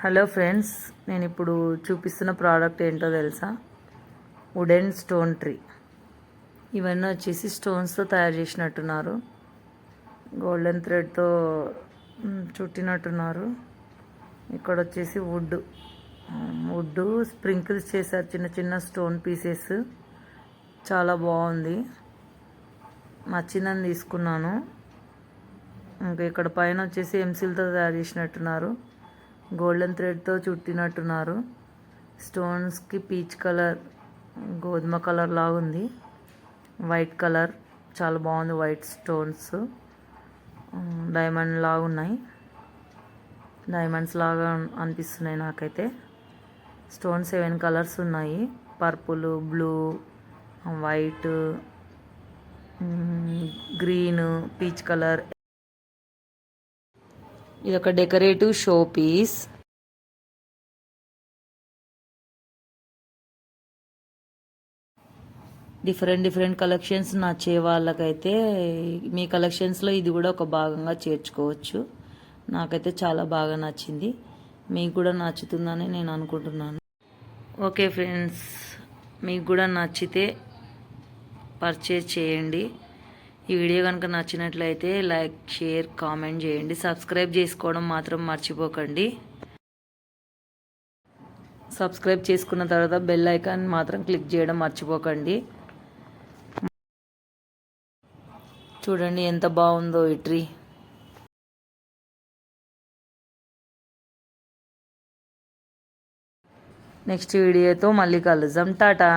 Hello friends, నేను ఇప్పుడు చూపిస్తున్న ప్రోడక్ట్ ఏంటో తెలుసా? Wooden stone tree. ఇవన్నీ వచ్చేసి స్టోన్స్తో తయారు చేసినట్టున్నారు. గోల్డెన్ థ్రెడ్తో చుట్టినట్టున్నారు. ఇక్కడ వచ్చేసి వుడ్ స్ప్రింకిల్స్ చేశారు, చిన్న చిన్న స్టోన్ పీసెస్. చాలా బాగుంది, నచ్చిందని తీసుకున్నాను. ఇంకా ఇక్కడ పైన వచ్చేసి ఎంసిల్తో తయారు చేసినట్టున్నారు. గోల్డెన్ థ్రెడ్తో చుట్టినట్టున్నారు. స్టోన్స్కి పీచ్ కలర్, గోధుమ కలర్ లాగా ఉంది. వైట్ కలర్ చాలా బాగుంది. వైట్ స్టోన్స్ డైమండ్ లాగా ఉన్నాయి. డైమండ్స్ లాగా అనిపిస్తున్నాయి నాకైతే. స్టోన్స్ 7 కలర్స్ ఉన్నాయి: purple, blue, white, green, peach colour. ఇది ఒక decorative show piece. Different collections నచ్చే వాళ్ళకైతే మీ కలెక్షన్స్లో ఇది కూడా ఒక భాగంగా చేర్చుకోవచ్చు. నాకైతే చాలా బాగా నచ్చింది, మీకు కూడా నచ్చుతుందని నేను అనుకుంటున్నాను. ఓకే ఫ్రెండ్స్, మీకు కూడా నచ్చితే పర్చేజ్ చేయండి. ఈ వీడియో కనుక నచ్చినట్లయితే లైక్, షేర్, కామెంట్ చేయండి. సబ్స్క్రైబ్ చేసుకోవడం మాత్రం మర్చిపోకండి. సబ్స్క్రైబ్ చేసుకున్న తర్వాత బెల్ ఐకాన్ మాత్రం క్లిక్ చేయడం మర్చిపోకండి. చూడండి ఎంత బాగుందో ఈ ట్రీ. నెక్స్ట్ వీడియోతో మళ్ళీ కలుద్దాం. టాటా.